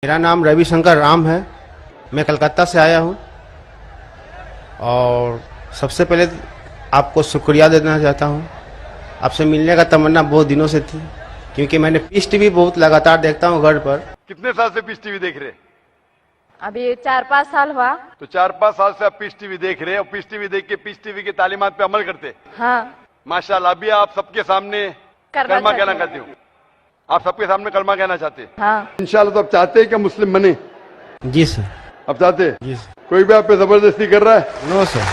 मेरा नाम रविशंकर राम है। मैं कलकत्ता से आया हूँ और सबसे पहले आपको शुक्रिया देना चाहता हूँ। आपसे मिलने का तमन्ना बहुत दिनों से थी, क्योंकि मैंने पीस टीवी बहुत लगातार देखता हूँ घर पर। कितने साल से पीस टीवी देख रहे हैं? अभी 4-5 साल हुआ। तो 4-5 साल से आप पीस टीवी देख रहे हैं और पीस टीवी देख के पीस टीवी की तालीमात पे अमल करते हैं। हाँ, माशाल्लाह। अभी आप सबके सामने कलमा कहना चाहते हो? आप सबके सामने कलमा कहना चाहते हैं? हाँ। इंशाल्लाह। तो आप चाहते हैं कि मुस्लिम बने? जी सर। आप चाहते हैं? जी सर। कोई भी आप पे जबरदस्ती कर रहा है? No sir.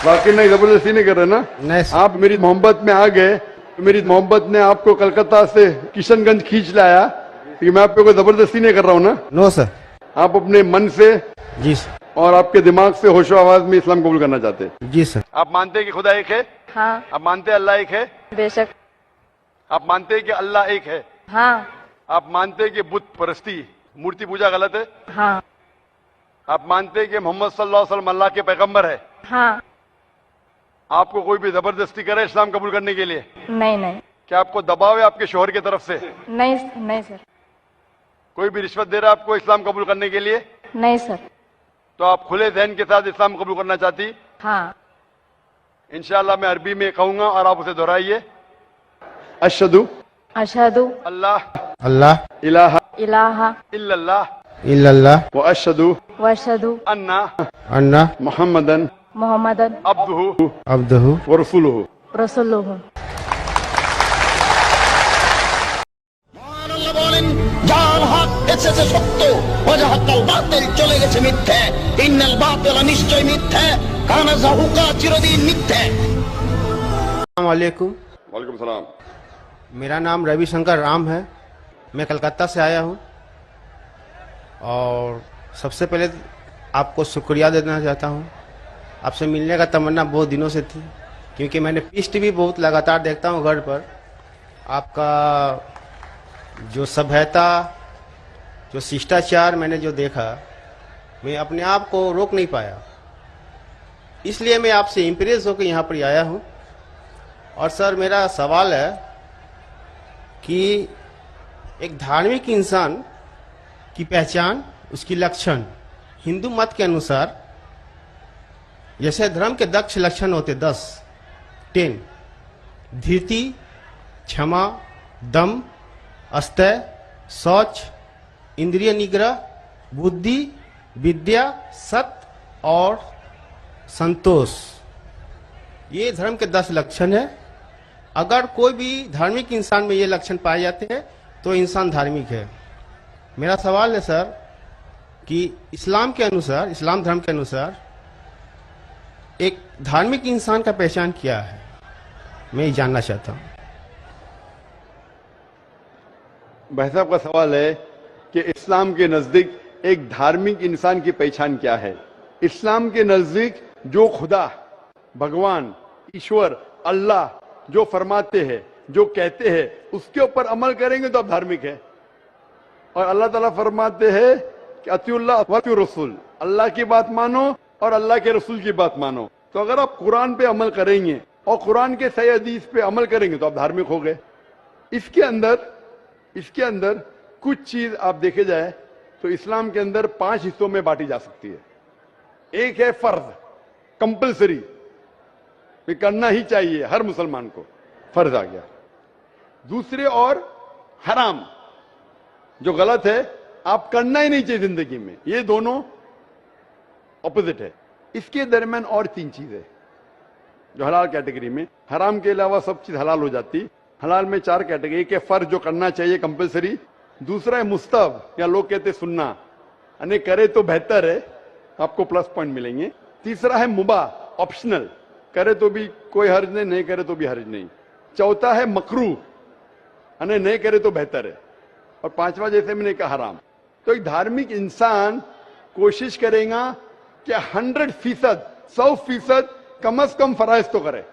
वाकई नहीं, जबरदस्ती नहीं कर रहे ना? नहीं सर। आप मेरी मोहब्बत में आ गए तो मेरी मोहब्बत ने आपको कलकत्ता से किशनगंज खींच लाया, कि मैं आप पे कोई जबरदस्ती नहीं कर रहा हूँ ना? No sir. आप अपने मन से जी सर। और आपके दिमाग से होशो आवाज में इस्लाम कबूल करना चाहते हैं? जी सर। आप मानते हैं कि खुदा एक है? हाँ, आप मानते हैं अल्लाह एक है? बेशक। आप मानते हैं कि अल्लाह एक है? हाँ, आप मानते हैं कि बुत परस्ती, मूर्ति पूजा गलत है? हाँ, आप मानते हैं कि मोहम्मद सल्लल्लाहु अलैहि वसल्लम अल्लाह के पैगंबर है? हाँ। आपको कोई भी जबरदस्ती करे इस्लाम कबूल करने के लिए? नहीं नहीं। क्या आपको दबाव है आपके शोहर की तरफ से? नहीं नहीं सर। कोई भी रिश्वत दे रहा है आपको इस्लाम कबूल करने के लिए? नहीं सर। तो आप खुले जहन के साथ इस्लाम कबूल करना चाहती? हाँ। इंशाअल्लाह मैं अरबी में कहूंगा और आप उसे दोहराइए। अशहदु अशहदु अल्लाह अल्लाह इलाहा इलाहा इल्लल्लाह इल्लल्लाह व अशहदु वशहदु अन्ना अन्ना मुहम्मदन मोहम्मदन अब्दुहु अब्दुहु व रसूलुहु। रसूलुहु। মহান আল্লাহ বলেন, যার হক এসেছে সত্য, ওয়াজাহাকাল বাতিল চলে গেছে মিথ্যে। ইন্নাল বাতিলা নিশ্চয় মিথ্যে, কানা যাহুকা চিরদিন মিথ্যে। अस्सलाम वालेकुम। वालेकुम सलाम। मेरा नाम रविशंकर राम है। मैं कलकत्ता से आया हूँ और सबसे पहले आपको शुक्रिया देना चाहता हूँ। आपसे मिलने का तमन्ना बहुत दिनों से थी, क्योंकि मैंने पीस टीवी बहुत लगातार देखता हूँ घर पर। आपका जो सभ्यता, जो शिष्टाचार मैंने जो देखा, मैं अपने आप को रोक नहीं पाया। इसलिए मैं आपसे इम्प्रेस होकर यहाँ पर आया हूँ। और सर, मेरा सवाल है कि एक धार्मिक इंसान की पहचान, उसकी लक्षण हिंदू मत के अनुसार, जैसे धर्म के 10 लक्षण होते, 10 धीरति, क्षमा, दम, अस्तय, शौच, इंद्रिय निग्रह, बुद्धि, विद्या, सत्य और संतोष। ये धर्म के 10 लक्षण है। अगर कोई भी धार्मिक इंसान में ये लक्षण पाए जाते हैं तो इंसान धार्मिक है। मेरा सवाल है सर कि इस्लाम के अनुसार, इस्लाम धर्म के अनुसार एक धार्मिक इंसान का पहचान क्या है, मैं ये जानना चाहता हूँ। भाई साहब का सवाल है कि इस्लाम के नजदीक एक धार्मिक इंसान की पहचान क्या है। इस्लाम के नजदीक जो खुदा, भगवान, ईश्वर, अल्लाह जो फरमाते हैं, जो कहते हैं, उसके ऊपर अमल करेंगे तो आप धार्मिक है। और अल्लाह ताला फरमाते हैं कि अतिउल्लाह व अतिउर रसूल, अल्लाह की बात मानो और अल्लाह के रसूल की बात मानो। तो अगर आप कुरान पे अमल करेंगे और कुरान के सही हदीस पे अमल करेंगे तो आप धार्मिक हो गए। इसके अंदर कुछ चीज आप देखे जाए तो इस्लाम के अंदर 5 हिस्सों में बांटी जा सकती है। एक है फर्ज, कंपलसरी, करना ही चाहिए, हर मुसलमान को फर्ज आ गया। दूसरे और हराम, जो गलत है, आप करना ही नहीं चाहिए जिंदगी में। ये दोनों ऑपोजिट है। इसके दरमियान और 3 चीजें जो हलाल कैटेगरी में, हराम के अलावा सब चीज हलाल हो जाती। हलाल में 4 कैटेगरी। एक है फर्ज जो करना चाहिए, कंपलसरी। दूसरा है मुस्तहब, या लोग कहते सुन्ना, यानी करे तो बेहतर है, आपको प्लस पॉइंट मिलेंगे। तीसरा है मुबाह, ऑप्शनल, करे तो भी कोई हर्ज नहीं, नहीं करे तो भी हर्ज नहीं। चौथा है मकरूह, यानी नहीं करे तो बेहतर है। और 5वां, जैसे मैंने कहा, हराम। तो एक धार्मिक इंसान कोशिश करेगा कि 100%, 100% कम से कम फराइज तो करे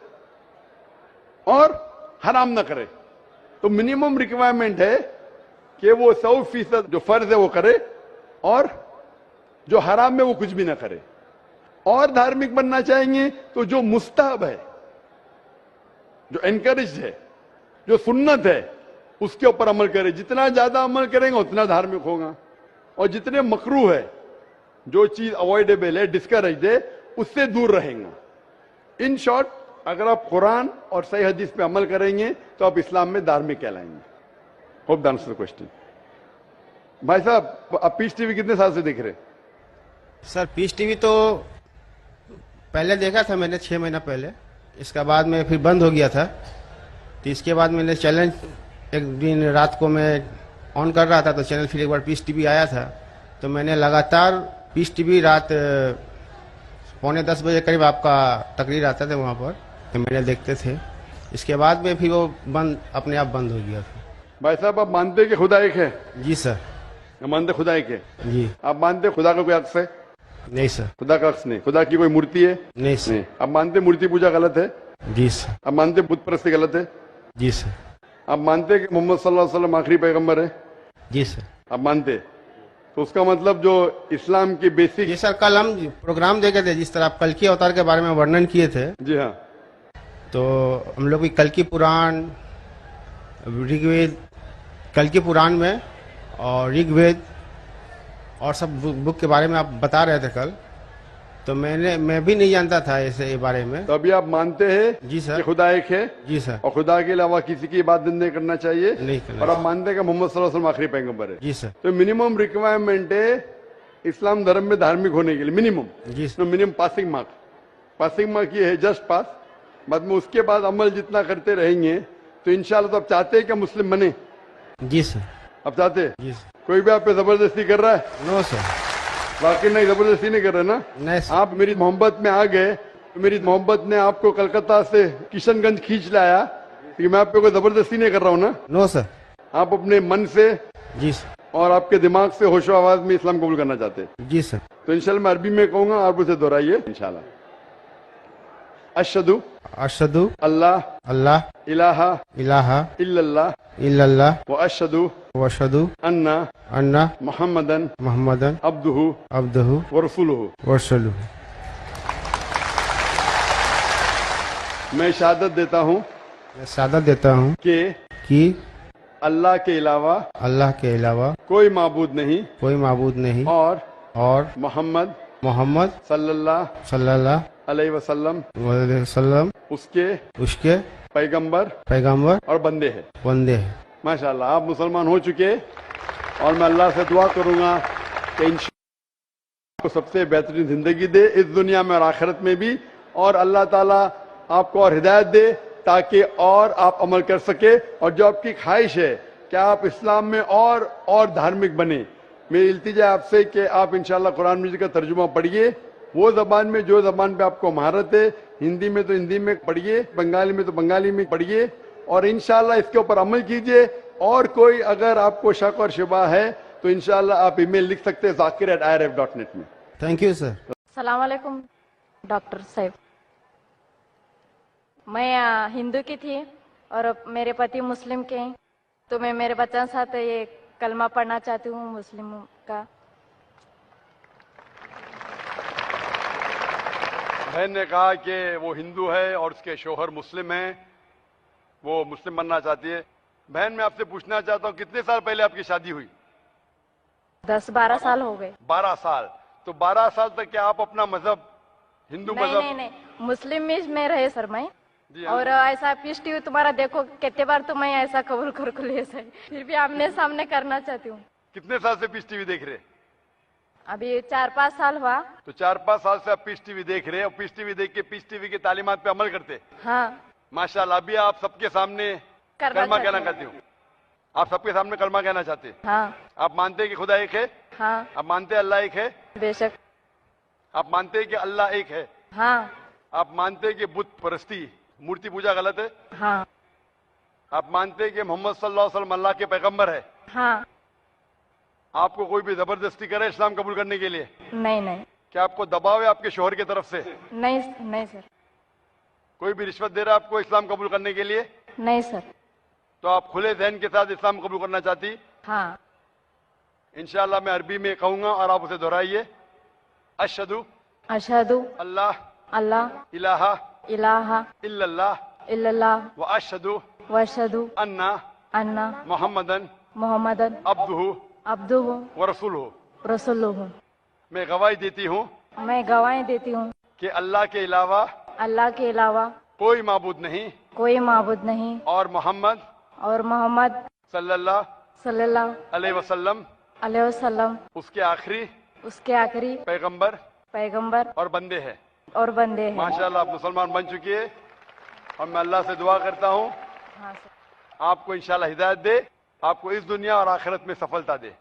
और हराम ना करे। तो मिनिमम रिक्वायरमेंट है कि वो 100% जो फर्ज है वो करे और जो हराम है वो कुछ भी ना करे। और धार्मिक बनना चाहेंगे तो जो मुस्तहब है, जो एनकरेज है, जो सुन्नत है, उसके ऊपर अमल करे। जितना ज्यादा अमल करेंगे उतना धार्मिक होगा। और जितने मकरू है, जो चीज अवॉइडेबल है, डिस्करेज है, उससे दूर रहेंगे. इन शॉर्ट, अगर आप कुरान और सही हदीस पे अमल करेंगे तो आप इस्लाम में धार्मिक कहलाएंगे. Hope that answers the question. भाई साहब, आप पीस टीवी कितने साल से देख रहे हैं? सर पीस टीवी तो पहले देखा था मैंने 6 महीना पहले, इसका बाद में फिर बंद हो गया था. तो इसके बाद मैंने चैनल एक दिन रात को मैं ऑन कर रहा था तो चैनल फिर एक बार पीस टीवी आया था, तो मैंने लगातार पीस टीवी रात 9:45 बजे करीब आपका तकरीर आता था वहाँ पर, तो मैंने देखते थे. इसके बाद में फिर वो बंद, अपने आप बंद हो गया था. भाई साहब, आप मानते हैं कि खुदा एक है? जी सर. मानते खुदा एक है? जी. आप मानते खुदा का कोई अक्स है? नहीं सर. खुदा का अक्स नहीं. खुदा की कोई मूर्ति है? नहीं सर. नहीं. आप मानते मूर्ति पूजा गलत है? जी सर. आप मानते बुत परस्ती गलत है? जी सर. आप मानते कि मोहम्मद सल्लल्लाहु अलैहि वसल्लम आखिरी पैगंबर है? जी सर. आप मानते? तो उसका मतलब जो इस्लाम की बेसिक. जी सर, कल हम प्रोग्राम देखे थे जिस तरह आप कल की अवतार के बारे में वर्णन किए थे, जी हाँ, तो हम लोग भी कल की पुराण, ऋग्वेद, कल की पुराण में और ऋग्वेद और सब बुक के बारे में आप बता रहे थे कल, तो मैं भी नहीं जानता था ऐसे बारे में. तो अभी आप मानते हैं जी सर. कि खुदा एक है? जी सर. और खुदा के अलावा किसी की इबादत नहीं करना चाहिए? नहीं करना. और आप मानते हैं कि मोहम्मद सल्लल्लाहु अलैहि वसल्लम आखिरी पैगंबर है? जी सर. तो मिनिमम रिक्वायरमेंट है इस्लाम धर्म में धार्मिक होने के लिए, मिनिमम. जी सर. तो मिनिमम पासिंग मार्क ये है, जस्ट पास. बाद में उसके बाद अमल जितना करते रहेंगे तो इंशाल्लाह. तो आप चाहते हैं कि मुस्लिम बने? जी सर. आप चाहते हैं? जी सर. कोई भी आप पे जबरदस्ती कर रहा है? No sir. वाकई नहीं, जबरदस्ती नहीं कर रहे ना? नहीं सर. आप मेरी मोहब्बत में आ गए, तो मेरी मोहब्बत ने आपको कलकत्ता से किशनगंज खींच लाया, कि मैं आप पे कोई जबरदस्ती नहीं कर रहा हूं ना? No sir. आप अपने मन से जी सर. और आपके दिमाग से होशो आवाज में इस्लाम कबूल करना चाहते हैं. जी सर. तो इंशाल्लाह मैं अरबी में कहूंगा, आप उसे दोहराइए इंशाल्लाह. अशहदु अशहदु अल्लाह अल्लाह इलाहा इलाहा इल्लल्लाह इल्लल्लाह व अशहदु व अशहदु अन्ना अन्ना मुहम्मदन मुहम्मदन अब्दुहु अब्दुहु व रसूलुहु. व रसूलुहु. मैं शहादत देता हूं मैं शहादत देता हूँ कि अल्लाह के अलावा अल्लाह के अलावा कोई माबूद नहीं कोई माबूद नहीं और मोहम्मद मोहम्मद सल्लल्लाहु अलैहि वसल्लम वसल्लम उसके पैगंबर पैगंबर और बंदे हैं. बंदे हैं. माशाल्लाह, आप मुसलमान हो चुके. और मैं अल्लाह से दुआ करूंगा कि इंशाअल्लाह को सबसे बेहतरीन जिंदगी दे इस दुनिया में और आखिरत में भी, और अल्लाह ताला आपको और हिदायत दे ताकि और आप अमल कर सके. और जो आपकी ख्वाहिश है कि आप इस्लाम में और धार्मिक बने, मेरी इल्तिजा आपसे कि आप इंशाअल्लाह कुरान मजीद का तर्जुमा पढ़िए, वो जबान में जो जबान पे आपको महारत है. हिंदी में तो हिंदी में पढ़िए, बंगाली में तो बंगाली में पढ़िए, और इंशाअल्लाह इसके ऊपर अमल कीजिए. और कोई अगर आपको शक और शुबा है तो इंशाअल्लाह आप ईमेल लिख सकते हैं zakir@irf.net में. Thank you sir. सलाम वालेकुम डॉक्टर साहब. मैं हिंदू की थी और मेरे पति मुस्लिम के हैं, तो मैं मेरे बच्चों के साथ ये कलमा पढ़ना चाहती हूँ मुस्लिम का. बहन ने कहा कि वो हिंदू है और उसके शोहर मुस्लिम हैं, वो मुस्लिम बनना चाहती है. बहन, मैं आपसे पूछना चाहता हूँ, कितने साल पहले आपकी शादी हुई? 10-12 साल हो गए. 12 साल. तो 12 साल तक क्या आप अपना मजहब हिंदू मजहब? नहीं, मुस्लिम में रहे सर मैं. जी, और ऐसा पीस टीवी तुम्हारा देखो कितने बार तो मैं ऐसा कबूल कर ले सही, फिर भी आमने सामने करना चाहती हूँ. कितने साल से पीस टीवी देख रहे? अभी 4-5 साल हुआ. तो 4-5 साल से आप पीस टीवी देख रहे हैं, और पीस टीवी देख के पीस टीवी की तालीमात पे अमल करते? हाँ. माशाल्लाह. अभी आप सबके सामने कलमा कहना चाहती हूँ. आप सबके सामने कलमा कहना चाहते हैं? हाँ. आप मानते हैं कि खुदा एक है? हाँ. आप मानते हैं अल्लाह एक है? बेशक. आप मानते हैं कि अल्लाह एक है? हाँ. आप मानते हैं कि बुत परस्ती, मूर्ति पूजा गलत है? हाँ. आप मानते हैं कि मोहम्मद सल्लल्लाहु अलैहि वसल्लम अल्लाह के पैगंबर है? हाँ. आपको कोई भी जबरदस्ती करे इस्लाम कबूल करने के लिए? नहीं. क्या आपको दबाव है आपके शोहर की तरफ से? नहीं सर. कोई भी रिश्वत दे रहा है आपको इस्लाम कबूल करने के लिए? नहीं सर. तो आप खुले जहन के साथ इस्लाम कबूल करना चाहती? हाँ. इंशाअल्लाह मैं अरबी में कहूंगा और आप उसे दोहराइए. अशहदु अशहदु अल्लाह अल्लाह इलाहा इलाहा इल्लल्लाह इल्लल्लाह व अशहदु व अशहदु अन्ना अन्ना मुहम्मदन मुहम्मदन अब्दुहु अब्दुहु व रसूलुहु. रसूल हूँ। मैं गवाही देती हूँ मैं गवाही देती हूँ कि अल्लाह के अलावा अल्लाह के अलावा कोई माबूद नहीं कोई माबूद नहीं और मोहम्मद और मोहम्मद सल्लल्लाहु सल्लल्लाहु अलैहि वसल्लम अलैहि वसल्लम उसके आखिरी उसके आखिरी पैगंबर पैगंबर और बंदे हैं। और बंदे हैं। माशाल्लाह आप मुसलमान बन चुकी है और मैं अल्लाह से दुआ करता हूँ हाँ सर। आपको इंशाल्लाह हिदायत दे, आपको इस दुनिया और आखिरत में सफलता दे।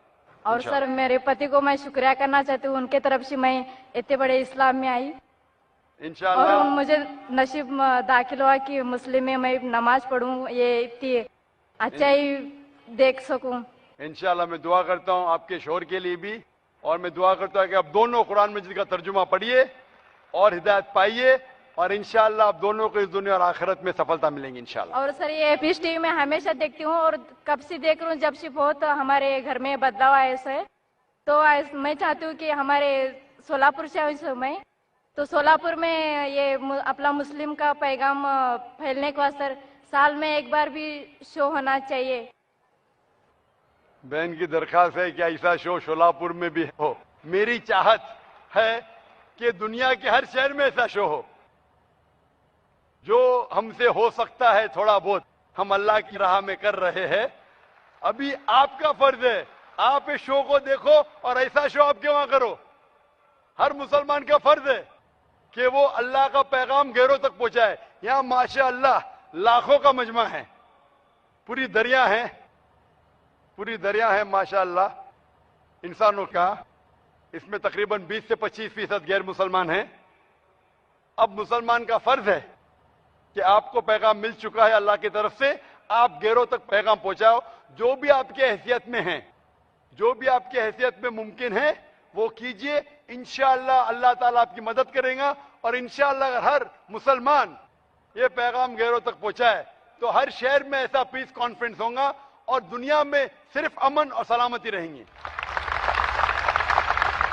और सर मेरे पति को मैं शुक्रिया करना चाहती हूँ, उनके तरफ से मैं इतने बड़े इस्लाम में आई और इंशाल्लाह मुझे नसीब दाखिल हुआ कि मुस्लिम में मैं नमाज पढ़ूं, ये इतनी अच्छा ही देख सकूं। इंशाल्लाह मैं दुआ करता हूँ आपके शोहर के लिए भी, और मैं दुआ करता हूँ कि आप दोनों कुरान मजीद का तर्जुमा पढ़िए और हिदायत पाइए और इंशाल्लाह आप दोनों को इस दुनिया और आखिरत में सफलता मिलेंगी इंशाल्लाह। और सर ये पीस टीवी में हमेशा देखती हूँ और कब से देख रही हूँ, जब से बहुत हमारे घर में बदलाव आया है, तो मैं चाहती हूँ कि हमारे सोलापुर से हूँ मैं, तो सोलापुर में ये अपना मुस्लिम का पैगाम फैलने को असर साल में एक बार भी शो होना चाहिए। बहन की दरखास्त है कि ऐसा शो शोलापुर में भी हो। मेरी चाहत है कि दुनिया के हर शहर में ऐसा शो हो। जो हमसे हो सकता है थोड़ा बहुत हम अल्लाह की राह में कर रहे हैं। अभी आपका फर्ज है, आप इस शो को देखो और ऐसा शो आपके वहां करो। हर मुसलमान का फर्ज है कि वो अल्लाह का पैगाम गैरों तक पहुंचाए। यहाँ माशाअल्लाह लाखों का मजमा है, पूरी दरिया है माशाअल्लाह इंसानों का। इसमें तकरीबन 20 से 25% गैर मुसलमान हैं। अब मुसलमान का फर्ज है कि आपको पैगाम मिल चुका है अल्लाह की तरफ से, आप गैरों तक पैगाम पहुंचाओ। जो भी आपके हैसियत में है, जो भी आपके हैसियत में मुमकिन है वो कीजिए। इंशाअल्लाह अल्लाह ताला आपकी मदद करेगा और इंशाअल्लाह अगर हर मुसलमान ये पैगाम गैरों तक पहुंचाए तो हर शहर में ऐसा पीस कॉन्फ्रेंस होगा और दुनिया में सिर्फ अमन और सलामती रहेंगी।